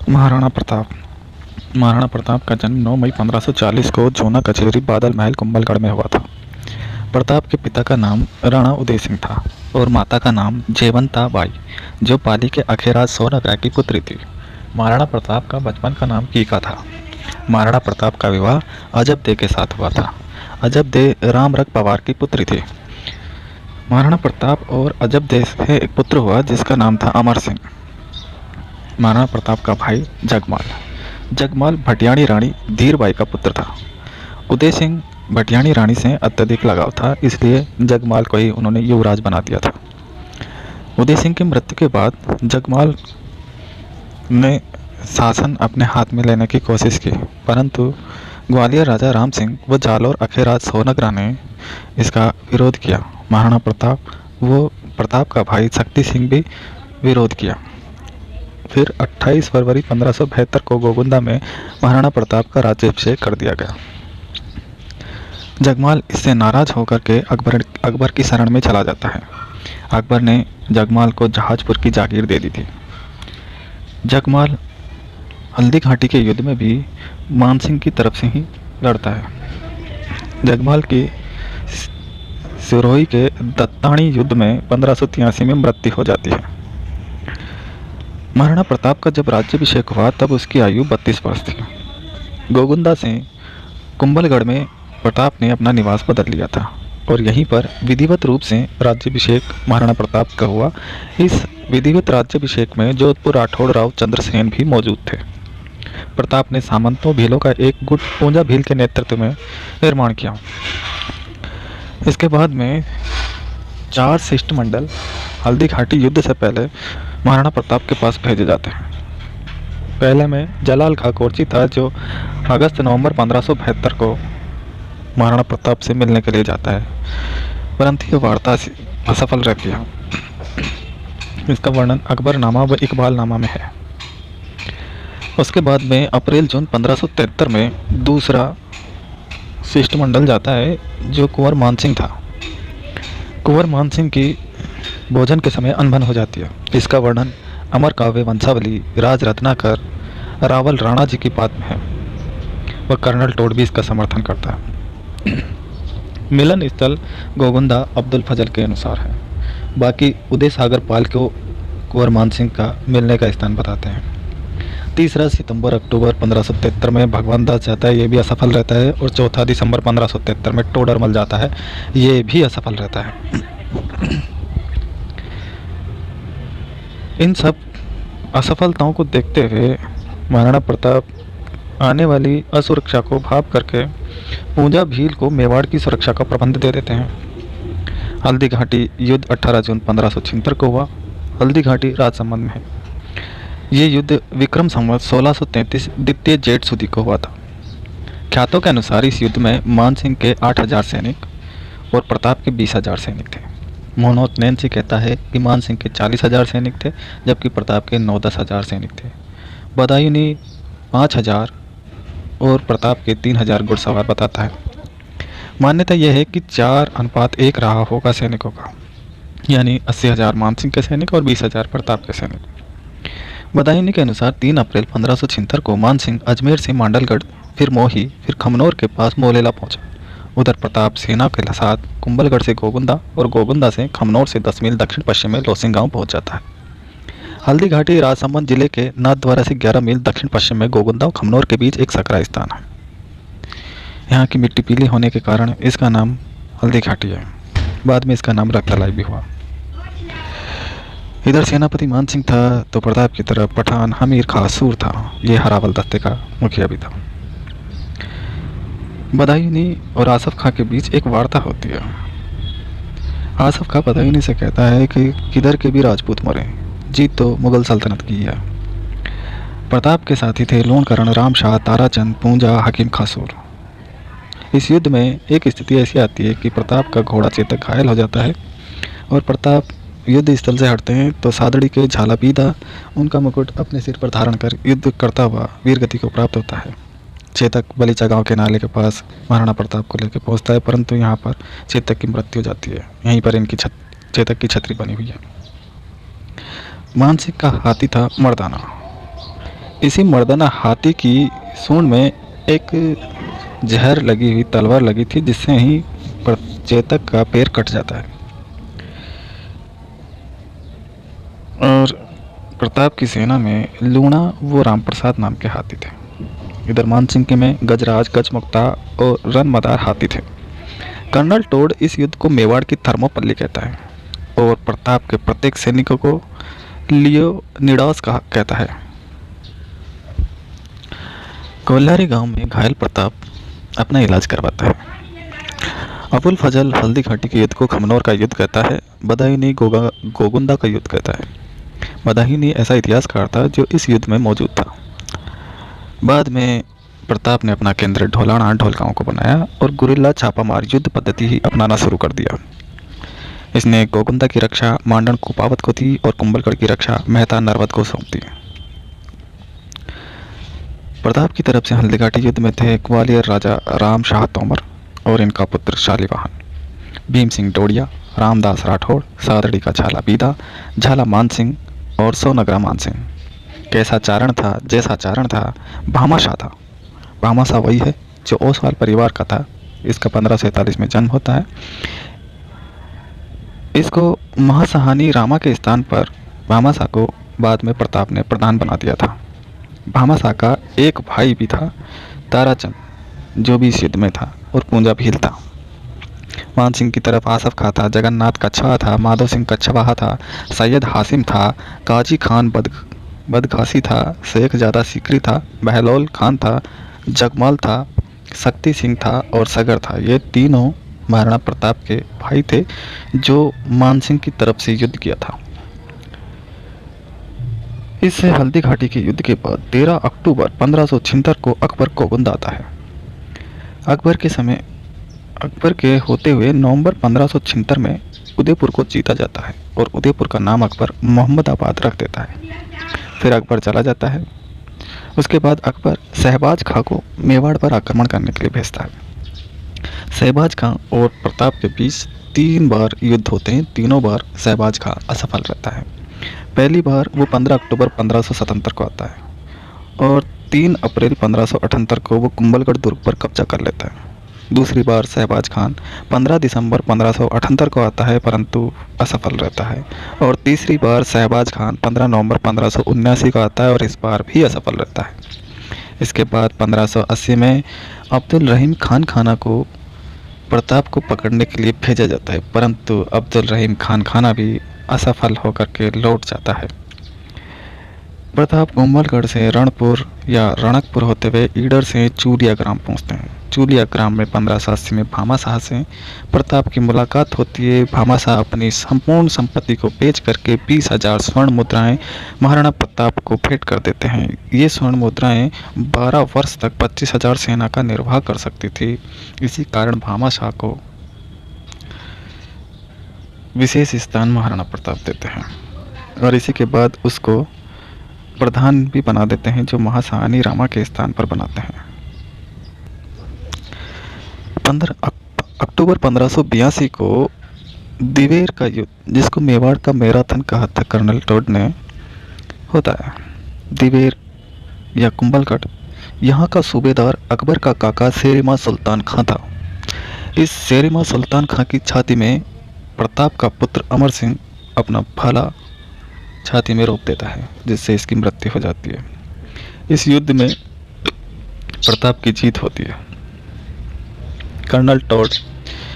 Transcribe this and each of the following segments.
महाराणा प्रताप। महाराणा प्रताप का जन्म 9 मई 1540 को जूना कचहरी बादल महल कुंभलगढ़ में हुआ था। प्रताप के पिता का नाम राणा उदय सिंह था और माता का नाम जयवंता बाई, जो पाली के अखेराज सोनग्रा की पुत्री थी। महाराणा प्रताप का बचपन का नाम कीका था। महाराणा प्रताप का विवाह अजब दे के साथ हुआ था। अजब दे रामरख पवार की पुत्री थी। महाराणा प्रताप और अजब दे से एक पुत्र हुआ जिसका नाम था अमर सिंह। महाराणा प्रताप का भाई जगमाल भटियाणी रानी धीरबाई का पुत्र था। उदय सिंह भटियाणी रानी से अत्यधिक लगाव था, इसलिए जगमाल को ही उन्होंने युवराज बना दिया था। उदय सिंह की मृत्यु के बाद जगमाल ने शासन अपने हाथ में लेने की कोशिश की, परंतु ग्वालियर राजा राम सिंह व जालौर अखेराज सोनग्रा ने इसका विरोध किया। महाराणा प्रताप का भाई शक्ति सिंह भी विरोध किया। फिर 28 फरवरी 1572 को गोगुंदा में महाराणा प्रताप का राज्याभिषेक कर दिया गया। जगमाल इससे नाराज होकर के अकबर की शरण में चला जाता है। अकबर ने जगमाल को जहाजपुर की जागीर दे दी थी। जगमाल हल्दी घाटी के युद्ध में भी मानसिंह की तरफ से ही लड़ता है। जगमाल की सिरोही के दत्ताणी युद्ध में 1583 में मृत्यु हो जाती है। महाराणा प्रताप का जब राज्याभिषेक हुआ तब उसकी आयु 32 वर्ष थी। गोगुंदा से कुंभलगढ़ में प्रताप ने अपना निवास बदल लिया था और यहीं पर विधिवत रूप से राज्याभिषेक महाराणा प्रताप का हुआ। इस विधिवत राज्याभिषेक में जोधपुर राठौड़ राव चंद्रसेन भी मौजूद थे। प्रताप ने सामंतों भीलों का एक गुट पूंजा भील के नेतृत्व में निर्माण किया। इसके बाद में 4 शिष्टमंडल हल्दी घाटी युद्ध से पहले महाराणा प्रताप के पास भेजे जाते हैं। पहले में जलाल खा कोरची था, जो अगस्त नवंबर 1572 को महाराणा प्रताप से मिलने के लिए जाता है, परंतु यह वार्ता असफल रहती है। इसका वर्णन अकबरनामा व इकबालनामा में है। उसके बाद में अप्रैल जून 1573 में दूसरा शिष्टमंडल जाता है, जो कुंवर मानसिंह था। कुंवर मानसिंह की भोजन के समय अनबन हो जाती है। इसका वर्णन अमर काव्य वंशावली राज रत्नाकर रावल राणा जी की बात में है। वह कर्नल टोड भी इसका समर्थन करता है। मिलन स्थल गोगुंदा अब्दुल फजल के अनुसार है। बाकी उदय सागर पाल को कुंवर मानसिंह का मिलने का स्थान बताते हैं। 3 सितंबर अक्टूबर 1573 में भगवान दास जाता है, ये भी असफल रहता है। और 4 दिसंबर 1573 में टोडरमल जाता है, ये भी असफल रहता है। इन सब असफलताओं को देखते हुए महाराणा प्रताप आने वाली असुरक्षा को भाप करके पूंजा भील को मेवाड़ की सुरक्षा का प्रबंध दे देते हैं। हल्दी घाटी युद्ध 18 जून 1576 को हुआ। हल्दी घाटी राजसमंद में है। ये युद्ध विक्रम संवत 1633 द्वितीय जेठ सुदी को हुआ था। ख्यातों के अनुसार इस युद्ध में मानसिंह के 8000 सैनिक और प्रताप के 20,000 सैनिक थे। मोहनोत नैन्सी कहता है कि मानसिंह के 40,000 सैनिक थे, जबकि प्रताप के 9-10 हज़ार सैनिक थे। बदायूंनी 5,000 और प्रताप के 3,000 घुड़सवार बताता है। मान्यता यह है कि 4:1 रहा होगा सैनिकों का, यानी 80,000 मानसिंह के सैनिक और 20,000 प्रताप के सैनिक। बदायूंनी के अनुसार 3 अप्रैल 1576 को मानसिंह अजमेर से मांडलगढ़, फिर मोही, फिर खमनौर के पास मोलेला पहुंचा। उधर प्रताप सेना के साथ कुंभलगढ़ से गोगुंदा और गोगुंदा से खमनौर से 10 मील दक्षिण पश्चिम में लोसिंग गांव पहुंच जाता है। हल्दी घाटी राजसमंद जिले के नाथद्वारा से 11 मील दक्षिण पश्चिम में गोगुंदा और खमनौर के बीच एक सकरा स्थान है। यहाँ की मिट्टी पीली होने के कारण इसका नाम हल्दी घाटी है। बाद में इसका नाम रक्तलाई भी हुआ। इधर सेनापति मानसिंह था तो प्रताप की तरफ पठान हमीर खां सूर था। ये हरावल दस्ते का मुखिया भी था। बदायूंनी और आसफ खां के बीच एक वार्ता होती है। आसफ खां बदायूंनी से कहता है कि किधर के भी राजपूत मरे, जीत तो मुगल सल्तनत की है। प्रताप के साथी थे लोणकरण, रामशाह, ताराचंद, पूंजा, हकीम खासूर। इस युद्ध में एक स्थिति ऐसी आती है कि प्रताप का घोड़ा चेतक घायल हो जाता है और प्रताप युद्ध स्थल से हटते हैं तो सादड़ी के झालापीदा उनका मुकुट अपने सिर पर धारण कर युद्ध करता हुआ वीरगति को प्राप्त होता है। चेतक बलीचा गांव के नाले के पास महाराणा प्रताप को लेकर पहुंचता है, परंतु यहाँ पर चेतक की मृत्यु हो जाती है। यहीं पर इनकी चेतक की छतरी बनी हुई है। मानसिंह का हाथी था मर्दाना। इसी मर्दाना हाथी की सूंड में एक जहर लगी हुई तलवार लगी थी, जिससे ही प्रचेतक का पैर कट जाता है। और प्रताप की सेना में लूणा वो राम प्रसाद नाम के हाथी थे। इधर मानसिंह के में गजराज, गजमुक्ता और रनमदार हाथी थे। कर्नल टोड इस युद्ध को मेवाड़ की थर्मोपल्ली कहता है और प्रताप के प्रत्येक सैनिकों को लियोनिडास कहता है। कोल्हारी गांव में घायल प्रताप अपना इलाज करवाता है। अबुल फजल हल्दी घाटी के युद्ध को खमनौर का युद्ध कहता है। बदायूनी गोगुंदा का युद्ध कहता है। बदायूनी ऐसा इतिहासकार था जो इस युद्ध में मौजूद था। बाद में प्रताप ने अपना केंद्र ढोलाना ढोलकाओं को बनाया और गुरिल्ला छापामार युद्ध पद्धति ही अपनाना शुरू कर दिया। इसने गोगुंदा की रक्षा मांडन कुपावत को थी और कुंभलगढ़ की रक्षा मेहता नरवत को सौंप दी। प्रताप की तरफ से हल्दीघाटी युद्ध में थे ग्वालियर राजा राम शाह तोमर और इनका पुत्र शालिवाहन, भीम सिंह डोडिया, रामदास राठौड़, सादड़ी का झाला बीदा, झाला मानसिंह और सोनगरा मानसिंह। कैसा चारण था, जैसा चारण था, भामाशाह था। भामाशाह वही है जो ओसवाल परिवार का था। इसका 1547 में जन्म होता है। इसको महासहानी रामा के स्थान पर भामाशाह को बाद में प्रताप ने प्रधान बना दिया था। भामाशाह का एक भाई भी था, ताराचंद, जो भी इस युद्ध में था, और पूंजा भील था। मान सिंह की तरफ आसफ खां था, जगन्नाथ कच्छवा था, माधव सिंह कच्छवाहा था, सैयद हासिम था, काजी खान बदखासी था, शेख जादा सिकरी था, बहलोल खान था, जगमाल था, शक्ति सिंह था और सगर था। ये तीनों महाराणा प्रताप के भाई थे जो मान सिंह की तरफ से युद्ध किया था। इस हल्दी घाटी के युद्ध के बाद 13 अक्टूबर 1576 को अकबर गोगुंदा आता है। अकबर के होते हुए नवंबर 1576 में उदयपुर को जीता जाता है और उदयपुर का नाम अकबर मोहम्मदाबाद रख देता है। फिर अकबर चला जाता है। उसके बाद अकबर शहबाज खां को मेवाड़ पर आक्रमण करने के लिए भेजता है। शहबाज खां और प्रताप के बीच 3 बार युद्ध होते हैं। तीनों बार शहबाज खां असफल रहता है। पहली बार वो 15 अक्टूबर 1577 को आता है और 3 अप्रैल 1578 को वो कुंभलगढ़ दुर्ग पर कब्जा कर लेता है। दूसरी बार शहबाज खान 15 दिसंबर 1578 को आता है परंतु असफल रहता है। और तीसरी बार शहबाज खान 15 नवंबर 1579 को आता है और इस बार भी असफल रहता है। इसके बाद 1580 में अब्दुल रहीम खान खाना को प्रताप को पकड़ने के लिए भेजा जाता है, परंतु अब्दुल रहीम खान खाना भी असफल होकर के लौट जाता है। प्रताप कुंभलगढ़ से रणपुर या रणकपुर होते हुए ईडर से चूलिया ग्राम पहुंचते हैं। चूलिया ग्राम में 1580 में भामाशाह से प्रताप की मुलाकात होती है। भामाशाह अपनी संपूर्ण संपत्ति को बेच करके 20,000 स्वर्ण मुद्राएं महाराणा प्रताप को भेंट कर देते हैं। ये स्वर्ण मुद्राएं 12 वर्ष तक 25,000 सेना का निर्वाह कर सकती थी। इसी कारण भामाशाह को विशेष स्थान महाराणा प्रताप देते हैं और इसी के बाद उसको प्रधान भी बना देते हैं, जो महासहानी रामा के स्थान पर बनाते हैं। 15 अक्टूबर 1582 को दिवेर का युद्ध, जिसको मेवाड़ का मैराथन कहा था कर्नल टोड ने, होता है। दिवेर या कुंभलगढ़, यहाँ का सूबेदार अकबर का काका शेरिमा सुल्तान खां था। इस शेरिमा सुल्तान खां की छाती में प्रताप का पुत्र अमर सिंह अपना भाला छाती में रोप देता है, जिससे इसकी मृत्यु हो जाती है। इस युद्ध में प्रताप की जीत होती है। कर्नल टोड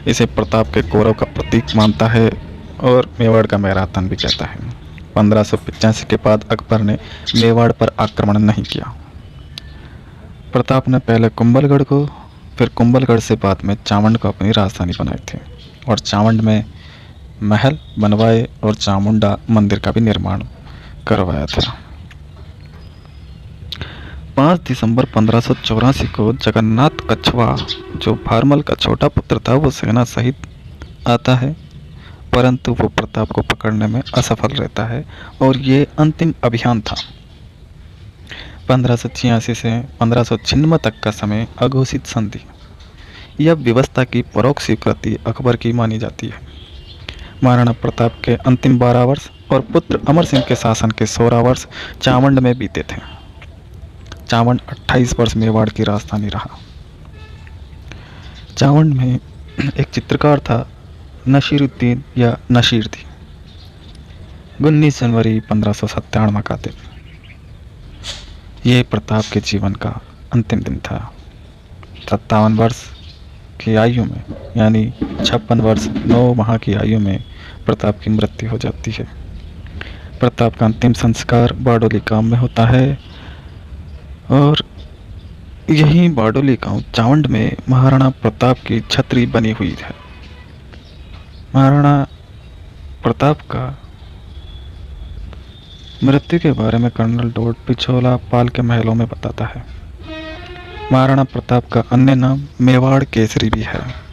इसे प्रताप के गौरव का प्रतीक मानता है और मेवाड़ का मैराथन भी कहता है। 1585 के बाद अकबर ने मेवाड़ पर आक्रमण नहीं किया। प्रताप ने पहले कुंभलगढ़ को, फिर कुंभलगढ़ से बाद में चावंड को अपनी राजधानी बनाई थी और चावंड में महल बनवाए और चामुंडा मंदिर का भी निर्माण करवाया था। 5 दिसंबर 1584 को जगन्नाथ कच्छवा, जो भारमल का छोटा पुत्र था, वो सेना सहित आता है, परंतु वो प्रताप को पकड़ने में असफल रहता है और ये अंतिम अभियान था। 1586 से 1596 तक का समय अघोषित संधि, यह व्यवस्था की परोक्ष स्वीकृति अकबर की मानी जाती है। महाराणा प्रताप के अंतिम 12 वर्ष और पुत्र अमर सिंह के शासन के 16 वर्ष चावंड में बीते थे। चावंड 28 वर्ष मेवाड़ की राजधानी रहा। चावंड में एक चित्रकार था, नसीरुद्दीन या नसीर थी। 19 जनवरी 1597 में कातिल। ये प्रताप के जीवन का अंतिम दिन था। 57 वर्ष की आयु में, यानी 56 वर्ष 9 माह की आयु में प्रताप की मृत्यु हो जाती है। प्रताप का अंतिम संस्कार बारडोली गांव में होता है और यही बारडोली गांव चावंड में महाराणा प्रताप की छतरी बनी हुई है। महाराणा प्रताप का मृत्यु के बारे में कर्नल डॉट पिछोला पाल के महलों में बताता है। महाराणा प्रताप का अन्य नाम मेवाड़ केसरी भी है।